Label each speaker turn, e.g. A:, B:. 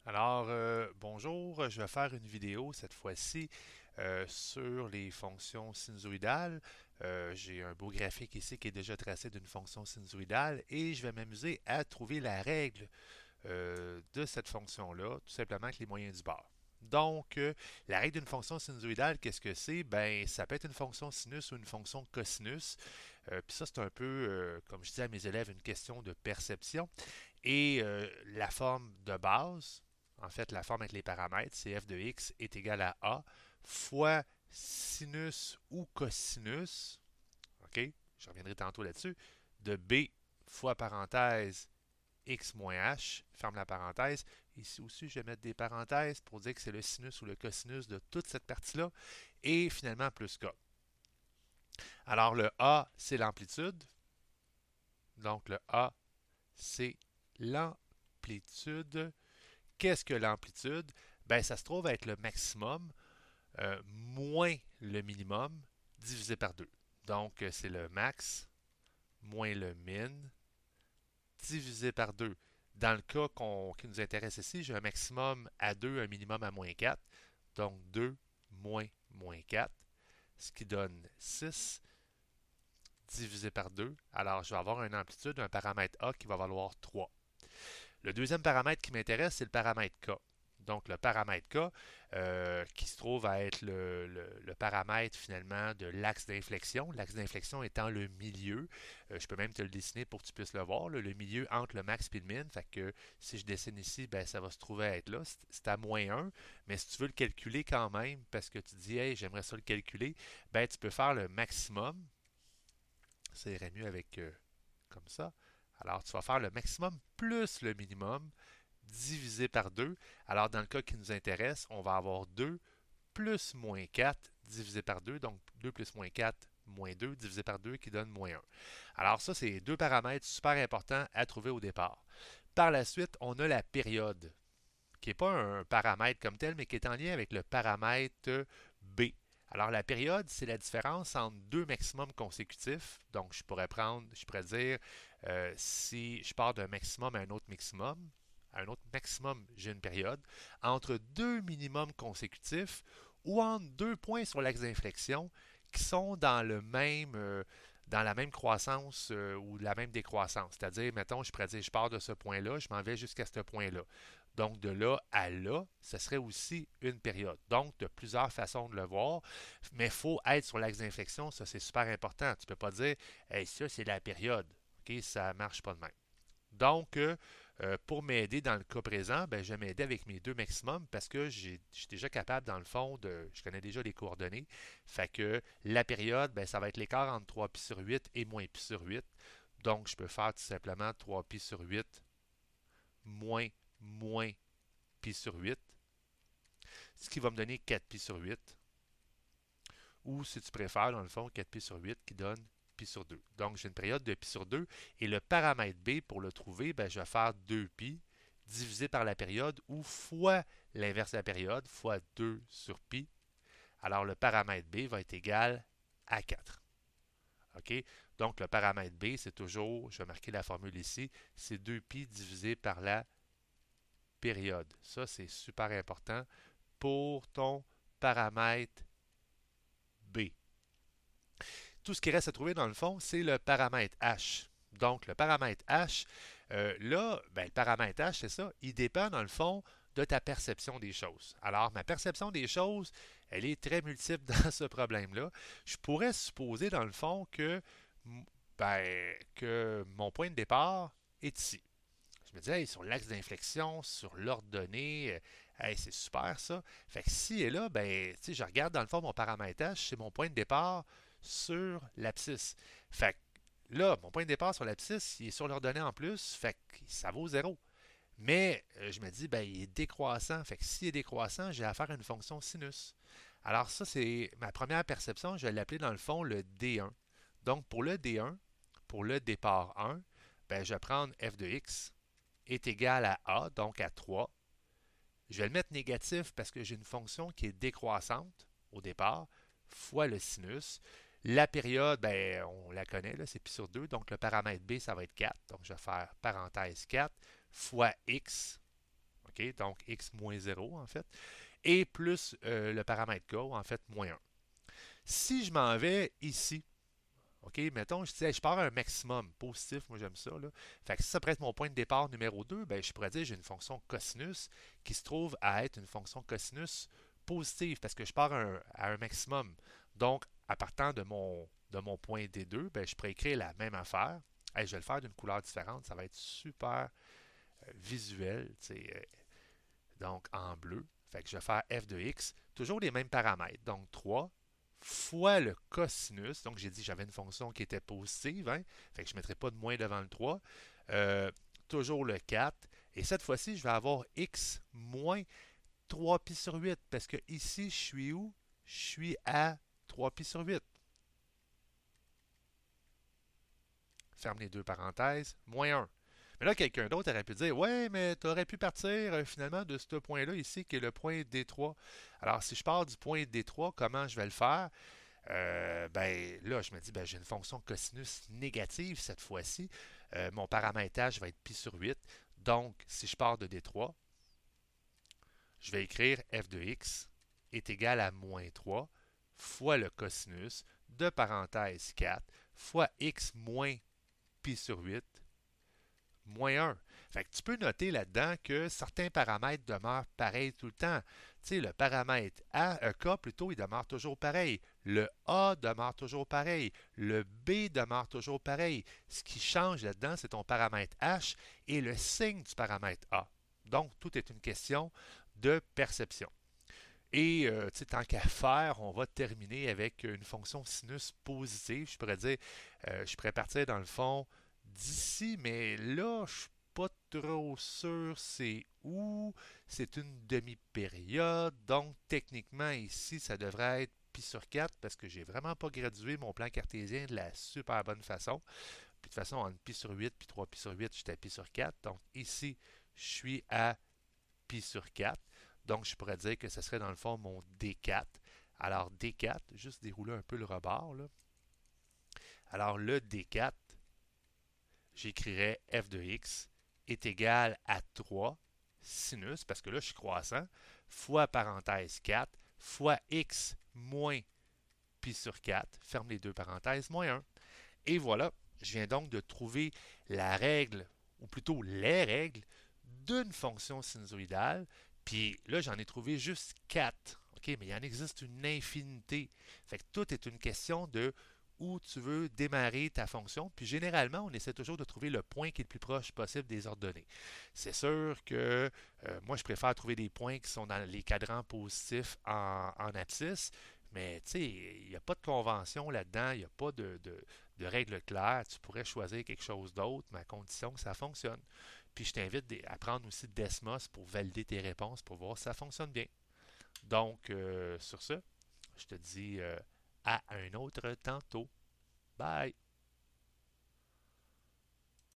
A: Alors, bonjour, je vais faire une vidéo cette fois-ci sur les fonctions sinusoïdales. J'ai un beau graphique ici qui est déjà tracé d'une fonction sinusoïdale et je vais m'amuser à trouver la règle de cette fonction-là, tout simplement avec les moyens du bord. Donc, la règle d'une fonction sinusoïdale, qu'est-ce que c'est? Ben, ça peut être une fonction sinus ou une fonction cosinus. Puis ça, c'est un peu, comme je dis à mes élèves, une question de perception. Et la forme de base, en fait, la forme avec les paramètres, c'est f de x est égal à a fois sinus ou cosinus, OK, je reviendrai tantôt là-dessus, de b fois parenthèse x moins h, ferme la parenthèse. Ici aussi, je vais mettre des parenthèses pour dire que c'est le sinus ou le cosinus de toute cette partie-là, et finalement plus k. Alors le a, c'est l'amplitude, donc le a, c'est l'amplitude. Qu'est-ce que l'amplitude? Ben, ça se trouve être le maximum moins le minimum divisé par 2. Donc, c'est le max moins le min divisé par 2. Dans le cas qui nous intéresse ici, j'ai un maximum à 2, un minimum à moins 4. Donc, 2 moins 4, ce qui donne 6 divisé par 2. Alors, je vais avoir une amplitude, un paramètre A qui va valoir 3. Le deuxième paramètre qui m'intéresse, c'est le paramètre K. Donc, le paramètre K, qui se trouve à être le paramètre finalement de l'axe d'inflexion. L'axe d'inflexion étant le milieu. Je peux même te le dessiner pour que tu puisses le voir. Là, le milieu entre le max et le min. Fait que si je dessine ici, ben, ça va se trouver à être là. C'est à moins 1. Mais si tu veux le calculer quand même, parce que tu dis, hey, j'aimerais ça le calculer, ben, tu peux faire le maximum. Ça irait mieux avec comme ça. Alors, tu vas faire le maximum plus le minimum divisé par 2. Alors, dans le cas qui nous intéresse, on va avoir 2 plus moins 4 divisé par 2. Donc, 2 plus moins 4 moins 2 divisé par 2 qui donne moins 1. Alors, ça, c'est deux paramètres super importants à trouver au départ. Par la suite, on a la période, qui n'est pas un paramètre comme tel, mais qui est en lien avec le paramètre B. Alors, la période, c'est la différence entre deux maximums consécutifs. Donc, je pourrais dire, si je pars d'un maximum à un autre maximum, j'ai une période, entre deux minimums consécutifs ou entre deux points sur l'axe d'inflexion qui sont dans la même croissance ou la même décroissance. C'est-à-dire, mettons, je pourrais dire, je pars de ce point-là, je m'en vais jusqu'à ce point-là. Donc, de là à là, ce serait aussi une période. Donc, tu as plusieurs façons de le voir, mais il faut être sur l'axe d'inflexion. Ça, c'est super important. Tu ne peux pas dire, hey, ça, c'est la période. OK, ça ne marche pas de même. Donc, pour m'aider dans le cas présent, ben, je vais m'aider avec mes deux maximums parce que je suis déjà capable, dans le fond, je connais déjà les coordonnées. Fait que la période, ben, ça va être l'écart entre 3pi sur 8 et moins pi sur 8. Donc, je peux faire tout simplement 3pi sur 8 moins moins pi sur 8, ce qui va me donner 4pi sur 8. Ou, si tu préfères, dans le fond, 4pi sur 8 qui donne pi sur 2. Donc, j'ai une période de pi sur 2. Et le paramètre B, pour le trouver, ben, je vais faire 2pi divisé par la période ou fois l'inverse de la période, fois 2 sur pi. Alors, le paramètre B va être égal à 4. OK? Donc, le paramètre B, c'est toujours, je vais marquer la formule ici, c'est 2pi divisé par la période. Ça, c'est super important pour ton paramètre B. Tout ce qui reste à trouver dans le fond, c'est le paramètre H. Donc, le paramètre H, là, ben, le paramètre H, c'est ça, il dépend dans le fond de ta perception des choses. Alors, ma perception des choses, elle est très multiple dans ce problème-là. Je pourrais supposer dans le fond que mon point de départ est ici. Je me dis, hey, sur l'axe d'inflexion, sur l'ordonnée, hey, c'est super ça. Fait que si et là, ben, je regarde dans le fond mon paramétrage, c'est mon point de départ sur l'abscisse. Fait que là, mon point de départ sur l'abscisse, il est sur l'ordonnée en plus, fait que ça vaut zéro. Mais je me dis, ben, il est décroissant. Fait que s'il est décroissant, j'ai affaire à une fonction sinus. Alors ça, c'est ma première perception. Je vais l'appeler dans le fond le D1. Donc pour le D1, pour le départ 1, ben, je vais prendre f de x est égal à A, donc à 3. Je vais le mettre négatif parce que j'ai une fonction qui est décroissante au départ, fois le sinus. La période, ben, on la connaît, c'est pi sur 2, donc le paramètre B, ça va être 4. Donc je vais faire parenthèse 4 fois x. OK? Donc, x moins 0, en fait. Et plus le paramètre go, en fait, moins 1. Si je m'en vais ici, OK, mettons, je dis, hey, je pars à un maximum positif, moi j'aime ça, là. Fait que si ça pourrait être mon point de départ numéro 2, ben, je pourrais dire que j'ai une fonction cosinus qui se trouve à être une fonction cosinus positive parce que je pars à un maximum. Donc, à partant de mon point D2, ben, je pourrais écrire la même affaire. Hey, je vais le faire d'une couleur différente, ça va être super visuel, donc en bleu. Fait que je vais faire f de x, toujours les mêmes paramètres. Donc 3 fois le cosinus. Donc j'ai dit que j'avais une fonction qui était positive. Hein? Fait que je ne mettrai pas de moins devant le 3. Euh, toujours le 4. Et cette fois-ci, je vais avoir x moins 3pi sur 8. Parce que ici, je suis où? Je suis à 3pi sur 8. Ferme les deux parenthèses. Moins 1. Mais là, quelqu'un d'autre aurait pu dire, ouais, mais tu aurais pu partir finalement de ce point-là ici, qui est le point D3. Alors, si je pars du point D3, comment je vais le faire? Ben là, je me dis, ben, j'ai une fonction cosinus négative cette fois-ci. Mon paramétrage va être pi sur 8. Donc, si je pars de D3, je vais écrire f de x est égal à moins 3 fois le cosinus de parenthèse 4 fois x moins pi sur 8 moins 1. Fait que tu peux noter là-dedans que certains paramètres demeurent pareils tout le temps. Tu sais, le paramètre K plutôt, il demeure toujours pareil. Le A demeure toujours pareil. Le B demeure toujours pareil. Ce qui change là-dedans, c'est ton paramètre H et le signe du paramètre A. Donc, tout est une question de perception. Et tant qu'à faire, on va terminer avec une fonction sinus positive. Je pourrais dire, je pourrais partir dans le fond d'ici, mais là, je ne suis pas trop sûr c'est où. C'est une demi-période, donc techniquement ici, ça devrait être pi sur 4 parce que j'ai vraiment pas gradué mon plan cartésien de la super bonne façon. Puis de toute façon, entre pi sur 8 puis 3 pi sur 8, j'étais à pi sur 4. Donc ici, je suis à pi sur 4. Donc, je pourrais dire que ce serait dans le fond mon D4. Alors, D4, juste dérouler un peu le rebord. Là. Alors, le D4, j'écrirais f de x est égal à 3 sinus, parce que là, je suis croissant, fois parenthèse 4, fois x moins pi sur 4, ferme les deux parenthèses, moins 1. Et voilà, je viens donc de trouver la règle, ou plutôt les règles, d'une fonction sinusoïdale. Puis là, j'en ai trouvé juste 4. OK, mais il en existe une infinité. Fait que tout est une question de où tu veux démarrer ta fonction. Puis généralement, on essaie toujours de trouver le point qui est le plus proche possible des ordonnées. C'est sûr que moi, je préfère trouver des points qui sont dans les cadrans positifs en abscisse. Mais tu sais, il n'y a pas de convention là-dedans, il n'y a pas de règles claires. Tu pourrais choisir quelque chose d'autre, mais à condition que ça fonctionne. Puis je t'invite à prendre aussi Desmos pour valider tes réponses, pour voir si ça fonctionne bien. Donc, sur ce, je te dis à un autre tantôt. Bye!